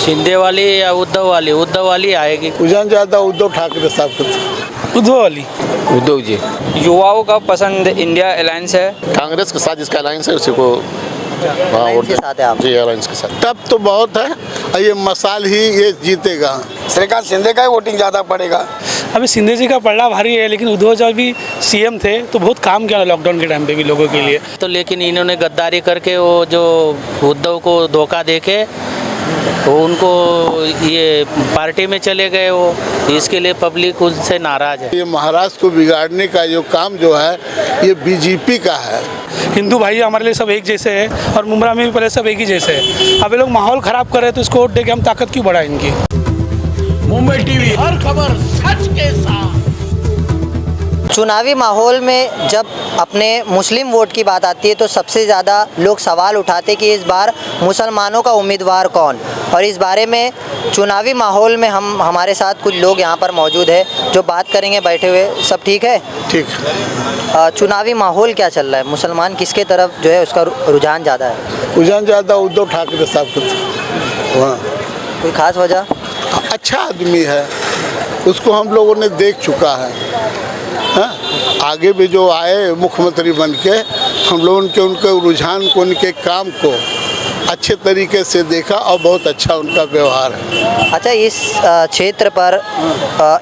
शिंदे वाली या उद्धव वाली आएगी। रुझान ज़्यादा उद्धव ठाकरे साहब का। उद्धव वाली। उद्धव जी। युवाओं का पसंद इंडिया अलायंस है। कांग्रेस के साथ जिसका अलायंस है उसी को अलायंस के साथ है आप? जी अलायंस के साथ। तब तो बहुत है, ये मसाल ही ये जीतेगा। श्रीकांत शिंदे का ही वोटिंग ज़्यादा पड़ेगा। अभी शिंदे जी का पलड़ा भारी है, लेकिन उद्धव जब भी सीएम थे तो बहुत काम किया लॉकडाउन के टाइम पे भी लोगों के लिए। तो लेकिन इन्होंने गद्दारी करके वो जो उद्धव को धोखा देके वो उनको ये पार्टी में चले गए, वो इसके लिए पब्लिक उनसे नाराज है। ये महाराष्ट्र को बिगाड़ने का जो काम जो है ये बीजेपी का है। हिंदू भाई हमारे लिए सब एक जैसे हैं और मुमरा में भी पहले सब एक ही जैसे हैं। अब ये लोग माहौल ख़राब कर रहे हैं तो इसको वोट दे के हम ताकत क्यों बढ़ाएं इनकी। मुंबई टीवी, हर खबर सच के साथ। चुनावी माहौल में जब अपने मुस्लिम वोट की बात आती है तो सबसे ज़्यादा लोग सवाल उठाते कि इस बार मुसलमानों का उम्मीदवार कौन, और इस बारे में चुनावी माहौल में हमारे साथ कुछ लोग यहाँ पर मौजूद है जो बात करेंगे बैठे हुए। सब ठीक है? ठीक। चुनावी माहौल क्या चल रहा है? मुसलमान किसके तरफ जो है उसका रुझान ज़्यादा है? रुझान ज़्यादा उद्धव ठाकरे साहब का। वहाँ कोई ख़ास वजह? अच्छा आदमी है, उसको हम लोगों ने देख चुका है। हाँ, आगे भी जो आए मुख्यमंत्री बन के हम लोगों ने उनके रुझान को, उनके काम को अच्छे तरीके से देखा और बहुत अच्छा उनका व्यवहार है। अच्छा, इस क्षेत्र पर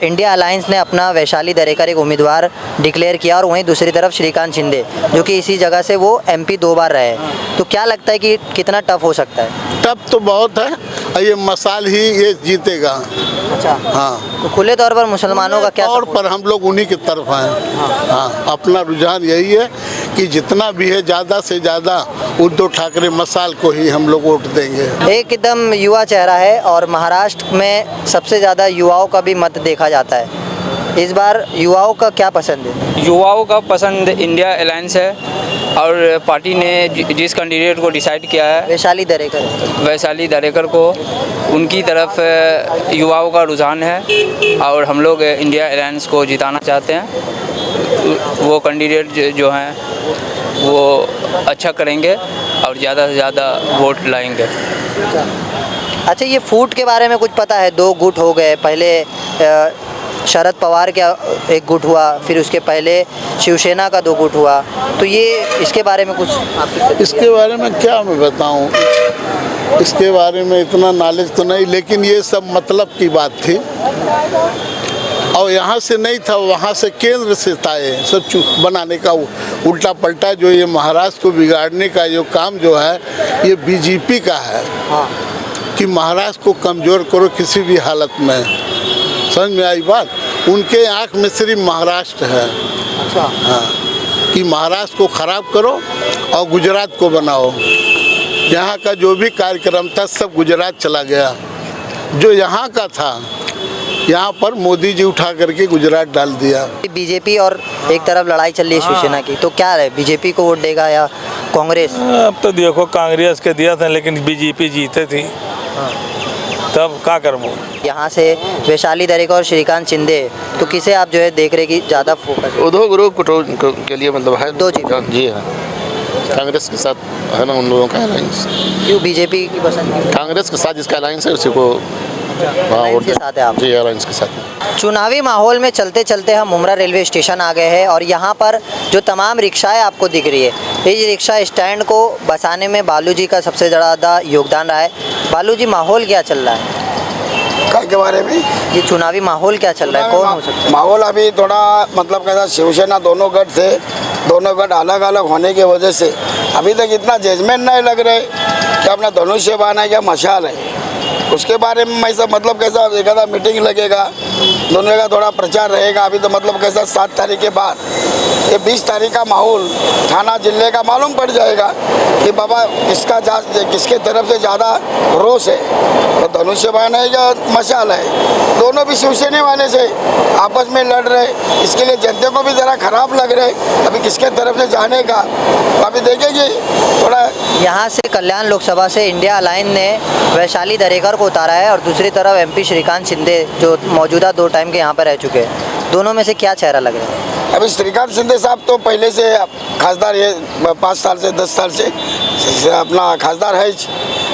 इंडिया अलायंस ने अपना वैशाली दरेकर एक उम्मीदवार डिक्लेयर किया और वहीं दूसरी तरफ श्रीकांत शिंदे जो कि इसी जगह से वो एमपी 2 बार रहे, तो क्या लगता है कि कितना टफ हो सकता है? टफ तो बहुत है, ये मसाल ही ये जीतेगा। अच्छा, हाँ। तो खुले तौर पर मुसलमानों का क्या तौर पर हम लोग उन्हीं की तरफ हैं। हाँ, अपना रुझान यही है कि जितना भी है ज़्यादा से ज़्यादा उद्धव ठाकरे मसाल को ही हम लोग वोट देंगे। एकदम युवा चेहरा है और महाराष्ट्र में सबसे ज़्यादा युवाओं का भी मत देखा जाता है। इस बार युवाओं का क्या पसंद है? युवाओं का पसंद इंडिया अलायंस है और पार्टी ने जिस कैंडिडेट को डिसाइड किया है वैशाली दरेकर को, उनकी तरफ युवाओं का रुझान है और हम लोग इंडिया अलायंस को जिताना चाहते हैं। वो कैंडिडेट जो हैं वो अच्छा करेंगे और ज़्यादा से ज़्यादा वोट लाएंगे। अच्छा, ये फूट के बारे में कुछ पता है? 2 गुट हो गए, पहले शरद पवार का एक गुट हुआ, फिर उसके पहले शिवसेना का 2 गुट हुआ, तो ये इसके बारे में कुछ इसके बारे में क्या मैं बताऊं, इसके बारे में इतना नॉलेज तो नहीं, लेकिन ये सब मतलब की बात थी और यहाँ से नहीं था, वहाँ से केंद्र से था ये सब बनाने का उल्टा पलटा। जो ये महाराष्ट्र को बिगाड़ने का जो काम जो है ये बीजेपी का है। हाँ। कि महाराष्ट्र को कमज़ोर करो किसी भी हालत में। समझ में आई बात? उनके आँख में सिर्फ महाराष्ट्र है। अच्छा। हाँ, कि महाराष्ट्र को ख़राब करो और गुजरात को बनाओ। यहाँ का जो भी कार्यक्रम था सब गुजरात चला गया, जो यहाँ का था यहाँ पर मोदी जी उठा करके गुजरात डाल दिया। बीजेपी और एक तरफ लड़ाई चल रही है शिवसेना की, तो क्या है, बीजेपी को वोट देगा या कांग्रेस? अब तो देखो कांग्रेस के दिया था लेकिन बीजेपी जीते थी। हाँ। तब क्या करूँ? यहाँ से वैशाली दरेकर और श्रीकांत शिंदे, तो किसे आप जो है देख रहे कि ज़्यादा फोकस? उद्धव ग्रुप के लिए मतलब है। 2 जीत। जी हाँ, कांग्रेस के साथ है ना उन लोगों का अलायंस। क्यों बीजेपी की पसंद? कांग्रेस के साथ जिसका अलायंस है उसी को अलायंस के साथ है आप? जी अलायंस के साथ। चुनावी माहौल में चलते चलते हम मुमरा रेलवे स्टेशन आ गए हैं और यहाँ पर जो तमाम रिक्शाएं आपको दिख रही है, इस रिक्शा स्टैंड को बसाने में बालू जी का सबसे ज़्यादा योगदान रहा है। बालू जी, माहौल क्या चल रहा है के बारे में? ये चुनावी माहौल क्या चल रहा है, कौन हो सकता है? माहौल अभी थोड़ा मतलब कैसा, शिवसेना दोनों गठ थे, दोनों गठ अलग अलग होने की वजह से अभी तक इतना जजमेंट नहीं लग रहे कि अपना धनुष्य बाण है क्या मशाल है। उसके बारे में मैं सब मतलब कैसा एक आधा मीटिंग लगेगा, दोनों का थोड़ा प्रचार रहेगा। अभी तो मतलब कैसा 7 तारीख के बाद ये 20 तारीख का माहौल थाना जिले का मालूम पड़ जाएगा कि बाबा किसके तरफ से ज़्यादा रोष है, तो धनुष्य बाण है या मशाल है। दोनों भी शिवसेना वाले से आपस में लड़ रहे, इसके लिए जनता को भी ज़रा खराब लग रहे अभी किसके तरफ से जाने का। तो अभी देखेंगे थोड़ा। यहाँ से कल्याण लोकसभा से इंडिया अलायंस ने वैशाली दरेकर को उतारा है और दूसरी तरफ एमपी श्रीकांत शिंदे जो मौजूदा 2 टाइम के यहाँ पर रह चुके हैं। दोनों में से क्या चेहरा लग रहा है? अभी श्रीकांत शिंदे साहब तो पहले से खासदार ये 5 साल से 10 साल से अपना खासदार है।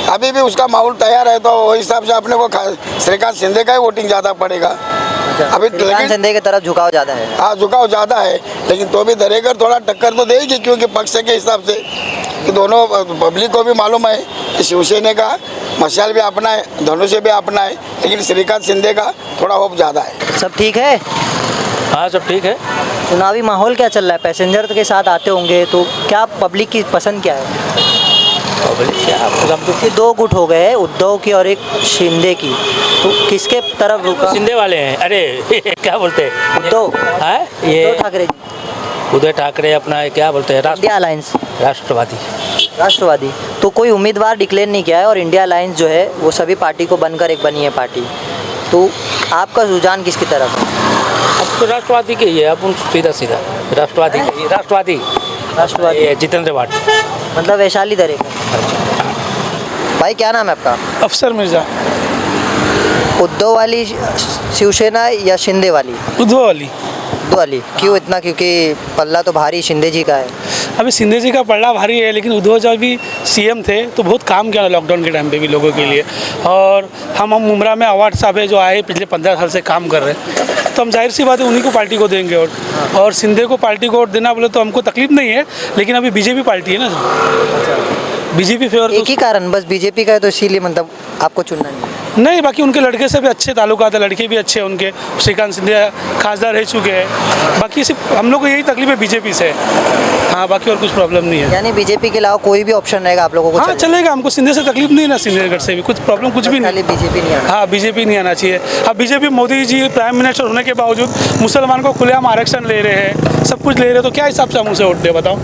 अभी भी उसका माहौल तैयार है, तो वही हिसाब से अपने को श्रीकांत शिंदे का ही वोटिंग ज़्यादा पड़ेगा। अभी श्रीकांत शिंदे की तरफ झुकाव ज़्यादा है। हाँ, झुकाव ज़्यादा है, लेकिन तो भी दरेकर थोड़ा टक्कर तो देगी, क्योंकि पक्ष के हिसाब से कि दोनों पब्लिक को भी मालूम है कि शिवसेना का मशाल भी अपना है, धनुष भी अपना है, लेकिन श्रीकांत शिंदे का थोड़ा होप ज़्यादा है। सब ठीक है? हाँ सब ठीक है। चुनावी माहौल क्या चल रहा है? पैसेंजर के साथ आते होंगे, तो क्या पब्लिक की पसंद क्या है? ये दो गुट हो गए हैं, उद्धव की और एक शिंदे की, तो किसके तरफ रुका? शिंदे वाले हैं। अरे क्या बोलते हैं उद्धव है ये उद्धव ठाकरे जी, उदय ठाकरे अपना क्या बोलते हैं इंडिया अलायंस, राष्ट्रवादी। तो कोई उम्मीदवार डिक्लेयर नहीं किया है और इंडिया अलायंस जो है वो सभी पार्टी को बनकर एक बनी है पार्टी, तो आपका रुझान किसकी तरफ है? अब तो राष्ट्रवादी के ही है, अब सीधा राष्ट्रवादी ये जितेंद्र वाट, मतलब वैशाली दरेकर। भाई क्या नाम है आपका? अफसर मिर्जा। उद्धव वाली शिवसेना या शिंदे वाली? उद्धव वाली। उद्धव वाली क्यों इतना? क्योंकि पल्ला तो भारी शिंदे जी का है। अभी शिंदे जी का पलड़ा भारी है, लेकिन उद्धव जब भी सीएम थे तो बहुत काम किया लॉकडाउन के टाइम पे भी लोगों के लिए। और हम मुमरा में अवार्ड साहब है जो आए पिछले 15 साल से काम कर रहे हैं, तो हम जाहिर सी बात है उन्हीं को पार्टी को देंगे वोट। और शिंदे को पार्टी को वोट देना बोले तो हमको तकलीफ नहीं है, लेकिन अभी बीजेपी पार्टी है ना, बीजेपी फेवर। एक ही कारण बस बीजेपी का है, तो इसीलिए मतलब आपको चुनना नहीं, बाकी उनके लड़के से भी अच्छे ताल्लुकात है, लड़के भी अच्छे हैं उनके। श्रीकांत शिंदे खासदार रह चुके हैं। बाकी सिर्फ हम लोग को यही तकलीफ है बीजेपी से। हाँ, बाकी और कुछ प्रॉब्लम नहीं है। यानी बीजेपी के अलावा कोई भी ऑप्शन रहेगा आप लोगों को? हाँ चलेगा, हमको शिंदे से तकलीफ नहीं है ना, शिंदेगढ़ से भी कुछ प्रॉब्लम कुछ भी नहीं। बीजेपी नहीं आना। हाँ, बीजेपी नहीं आना चाहिए। अब BJP Modi ji prime minister होने के बावजूद मुसलमान को खुलेआम आरक्षण ले रहे हैं, सब कुछ ले रहे हैं, तो क्या हिसाब से हम उसे वोट दे बताओ?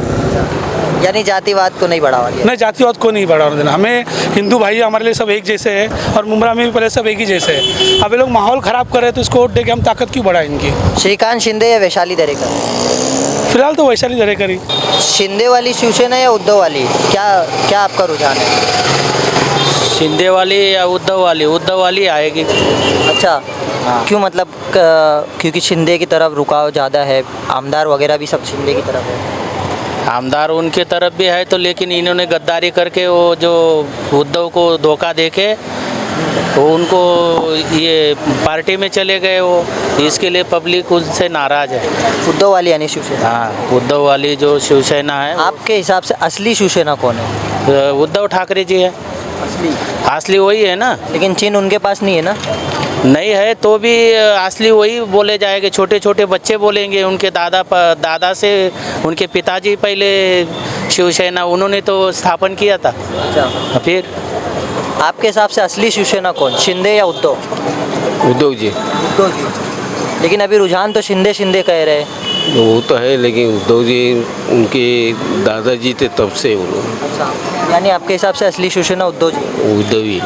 यानी जातिवाद को नहीं बढ़ावा दिया? नहीं, जातिवाद को नहीं बढ़ावा देना। हमें हिंदू भाई हमारे लिए सब एक जैसे हैं, और मुमरा में भी पहले सब एक ही जैसे हैं। अब ये लोग माहौल ख़राब कर रहे हैं, तो इसको वोट दे के हम ताकत क्यों बढ़ाएं इनकी? श्रीकांत शिंदे या वैशाली दरेकर? फिलहाल तो वैशाली दरेकर ही। शिंदे वाली शिवसेना या उद्धव वाली, क्या आपका रुझान है? शिंदे वाली या उद्धव वाली आएगी। अच्छा, क्यों? मतलब क्योंकि शिंदे की तरफ रुकाव ज़्यादा है, आमदार वगैरह भी सब शिंदे की तरफ है। आमदार उनके तरफ भी है, तो लेकिन इन्होंने गद्दारी करके वो जो उद्धव को धोखा देके वो उनको ये पार्टी में चले गए, वो इसके लिए पब्लिक उनसे नाराज़ है। उद्धव वाली यानी शिवसेना? हाँ, उद्धव वाली जो शिवसेना है। आपके हिसाब से असली शिवसेना कौन है? उद्धव ठाकरे जी है। असली वही है ना, लेकिन चिन्ह उनके पास नहीं है ना? नहीं है तो भी असली वही बोले जाएंगे। छोटे छोटे बच्चे बोलेंगे, उनके दादा से उनके पिताजी पहले शिवसेना उन्होंने तो स्थापन किया था। अच्छा, फिर आपके हिसाब से असली शिवसेना कौन, शिंदे या उद्धव? उद्धव जी। उद्धव जी, लेकिन अभी रुझान तो शिंदे कह रहे हैं। वो तो है, लेकिन उद्धव जी उनके दादाजी थे तब से वो लोग। अच्छा, यानी आपके हिसाब से असली शिवसेना उद्धव जी? उद्धव ही।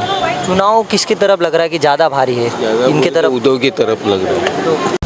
चुनाव किसकी तरफ लग रहा है कि ज़्यादा भारी है? इनके तरफ? उद्धव की तरफ लग रहा है।